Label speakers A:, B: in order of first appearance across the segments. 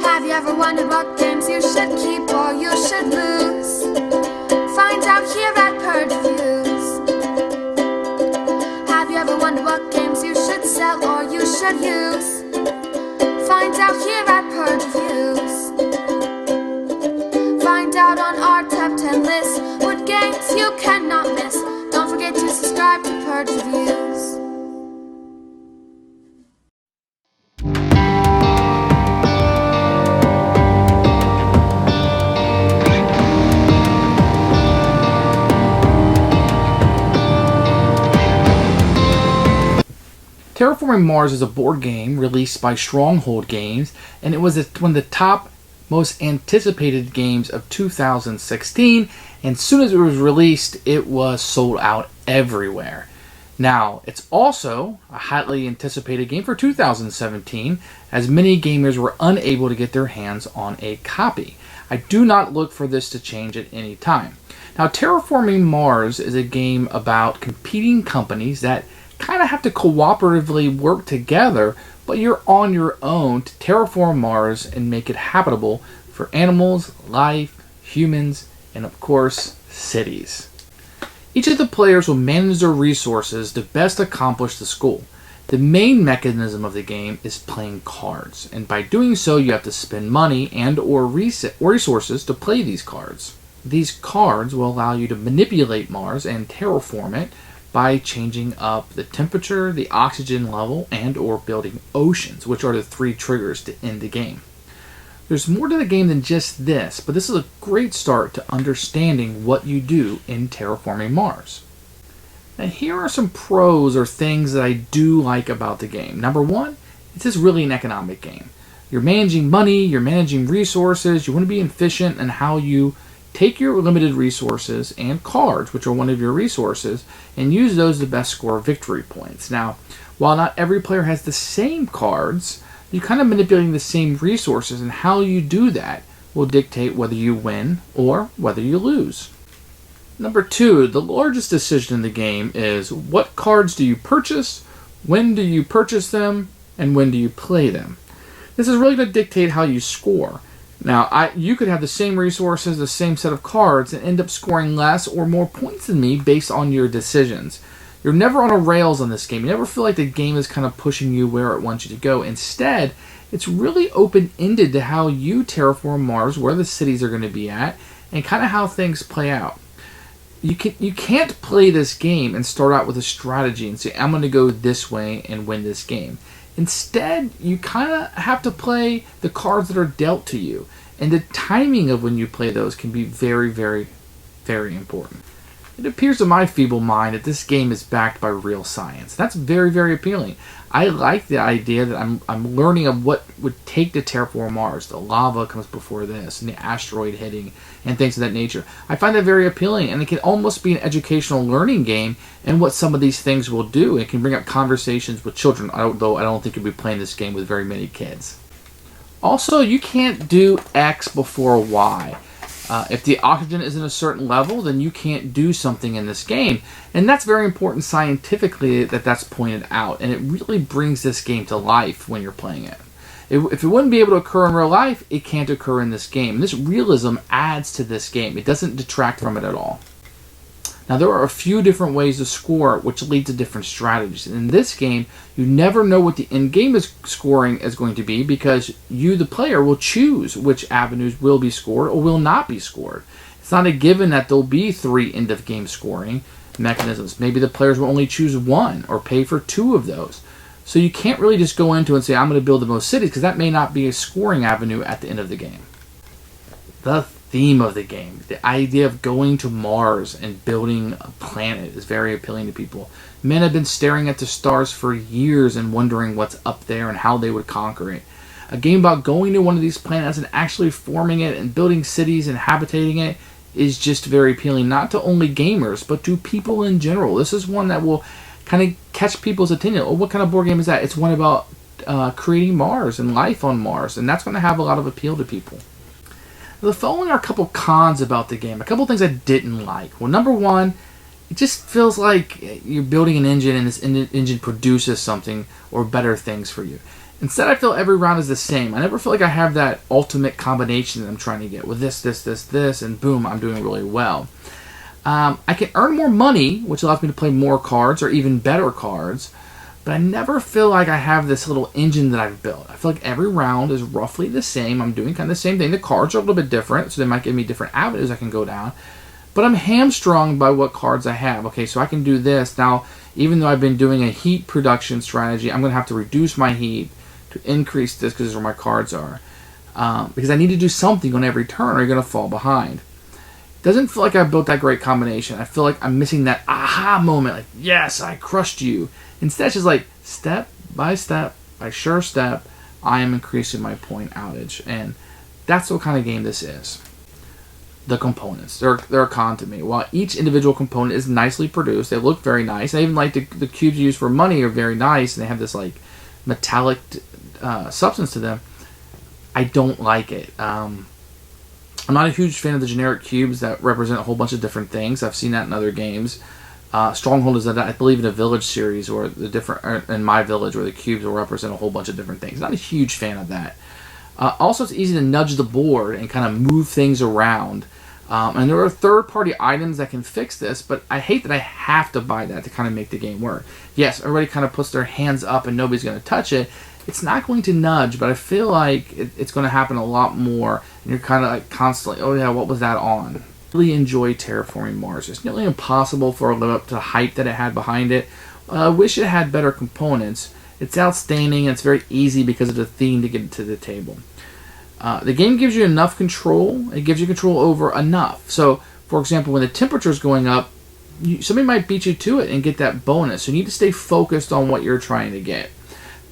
A: Have you ever wondered what games you should keep or you should lose? Find out here at Purge Reviews. Have you ever wondered what games you should sell or you should use? Find out here at Purge Reviews. Find out on our top 10 list what games you cannot miss. Don't forget to subscribe to Purge Reviews.
B: Terraforming Mars is a board game released by Stronghold Games, and it was one of the top most anticipated games of 2016, and as soon as it was released, it was sold out everywhere. Now, it's also a highly anticipated game for 2017, as many gamers were unable to get their hands on a copy. I do not look for this to change at any time. Now, Terraforming Mars is a game about competing companies that kind of have to cooperatively work together, but you're on your own to terraform Mars and make it habitable for animals, life, humans, and of course, cities. Each of the players will manage their resources to best accomplish the goal. The main mechanism of the game is playing cards, and by doing so you have to spend money and or resources to play these cards. These cards will allow you to manipulate Mars and terraform it by changing up the temperature, the oxygen level, and or building oceans, which are the three triggers to end the game. There's more to the game than just this, but this is a great start to understanding what you do in Terraforming Mars. Now here are some pros or things that I do like about the game. Number one, it's just really an economic game. You're managing money, you're managing resources, you want to be efficient in how you take your limited resources and cards, which are one of your resources, and use those to best score victory points. Now, while not every player has the same cards, you're kind of manipulating the same resources, and how you do that will dictate whether you win or whether you lose. Number two, the largest decision in the game is what cards do you purchase, when do you purchase them, and when do you play them. This is really going to dictate how you score. Now, you could have the same resources, the same set of cards, and end up scoring less or more points than me based on your decisions. You're never on a rails on this game. You never feel like the game is kind of pushing you where it wants you to go. Instead, it's really open-ended to how you terraform Mars, where the cities are going to be at, and kind of how things play out. You can't play this game and start out with a strategy and say, I'm going to go this way and win this game. Instead, you kind of have to play the cards that are dealt to you. And the timing of when you play those can be very, very, very important. It appears to my feeble mind that this game is backed by real science. That's very, very appealing. I like the idea that I'm learning of what would take to terraform Mars. The lava comes before this, and the asteroid hitting, and things of that nature. I find that very appealing, and it can almost be an educational learning game and what some of these things will do. It can bring up conversations with children, although I don't think you'll be playing this game with very many kids. Also, you can't do X before Y. If the oxygen isn't a certain level, then you can't do something in this game. And that's very important scientifically that's pointed out. And it really brings this game to life when you're playing it. If it wouldn't be able to occur in real life, it can't occur in this game. And this realism adds to this game. It doesn't detract from it at all. Now, there are a few different ways to score, which lead to different strategies. In this game, you never know what the end-game scoring is going to be because you, the player, will choose which avenues will be scored or will not be scored. It's not a given that there'll be 3 end-of-game scoring mechanisms. Maybe the players will only choose 1 or pay for 2 of those. So you can't really just go into and say, I'm going to build the most cities, because that may not be a scoring avenue at the end of the game. The theme of the game, the idea of going to Mars and building a planet, is very appealing to people. Men have been staring at the stars for years and wondering what's up there and how they would conquer it. A game about going to one of these planets and actually forming it and building cities and habitating it is just very appealing, not to only gamers, but to people in general. This is one that will kind of catch people's attention. Oh, what kind of board game is that? It's one about creating Mars and life on Mars, and that's going to have a lot of appeal to people. The following are a couple cons about the game, a couple things I didn't like. Well, number one, it just feels like you're building an engine and this engine produces something or better things for you. Instead, I feel every round is the same. I never feel like I have that ultimate combination that I'm trying to get with this, and boom, I'm doing really well. I can earn more money, which allows me to play more cards or even better cards, but I never feel like I have this little engine that I've built. I feel like every round is roughly the same. I'm doing kind of the same thing. The cards are a little bit different, so they might give me different avenues I can go down, but I'm hamstrung by what cards I have. Okay, so I can do this. Now, even though I've been doing a heat production strategy, I'm going to have to reduce my heat to increase this because this is where my cards are. Because I need to do something on every turn or you're going to fall behind. Doesn't feel like I built that great combination. I feel like I'm missing that aha moment. Like, yes, I crushed you. Instead, it's just like step by sure step, I am increasing my point outage. And that's what kind of game this is. The components. They're a con to me. While each individual component is nicely produced, they look very nice. I even like the cubes used for money are very nice, and they have this like metallic substance to them. I don't like it. I'm not a huge fan of the generic cubes that represent a whole bunch of different things. I've seen that in other games. Stronghold is that, I believe, in a Village series or in My Village, where the cubes will represent a whole bunch of different things. Not a huge fan of that. Also, it's easy to nudge the board and kind of move things around. And there are third-party items that can fix this, but I hate that I have to buy that to kind of make the game work. Yes, everybody kind of puts their hands up and nobody's going to touch it. It's not going to nudge, but I feel like it's going to happen a lot more, and you're kind of like constantly, oh yeah, what was that on? Really enjoy Terraforming Mars. It's nearly impossible for it to live up to the hype that it had behind it. I wish it had better components. It's outstanding, and it's very easy because of the theme to get it to the table. The game gives you enough control. It gives you control over enough. So, for example, when the temperature is going up, somebody might beat you to it and get that bonus. So you need to stay focused on what you're trying to get.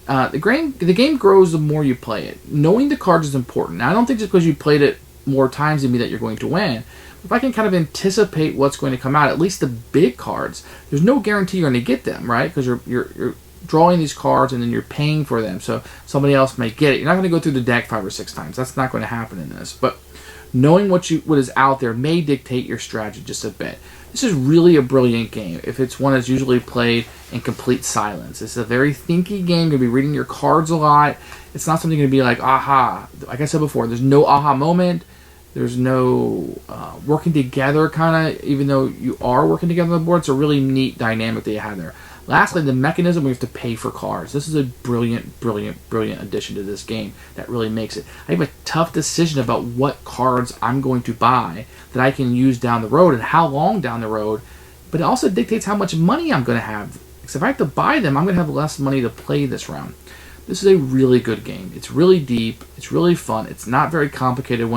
B: The game grows the more you play it. Knowing the cards is important. Now, I don't think just because you played it more times than me that you're going to win. If I can kind of anticipate what's going to come out, at least the big cards, there's no guarantee you're going to get them, right? Because you're drawing these cards and then you're paying for them, so somebody else may get it. You're not going to go through the deck 5 or 6 times. That's not going to happen in this. But knowing what is out there may dictate your strategy just a bit. This is really a brilliant game if it's one that's usually played in complete silence. It's a very thinky game. You're going to be reading your cards a lot. It's not something going to be like, aha. Like I said before, there's no aha moment. There's no working together kind of, even though you are working together on the board. It's a really neat dynamic that you have there. Lastly, the mechanism where you have to pay for cards. This is a brilliant, brilliant, brilliant addition to this game that really makes it. I have a tough decision about what cards I'm going to buy that I can use down the road and how long down the road, but it also dictates how much money I'm going to have. Because if I have to buy them, I'm going to have less money to play this round. This is a really good game. It's really deep. It's really fun. It's not very complicated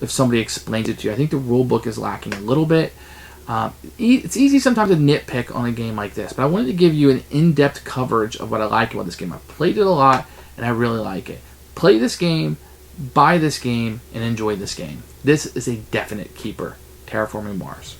B: if somebody explains it to you. I think the rule book is lacking a little bit. It's easy sometimes to nitpick on a game like this, but I wanted to give you an in-depth coverage of what I like about this game. I've played it a lot, and I really like it. Play this game, buy this game, and enjoy this game. This is a definite keeper. Terraforming Mars.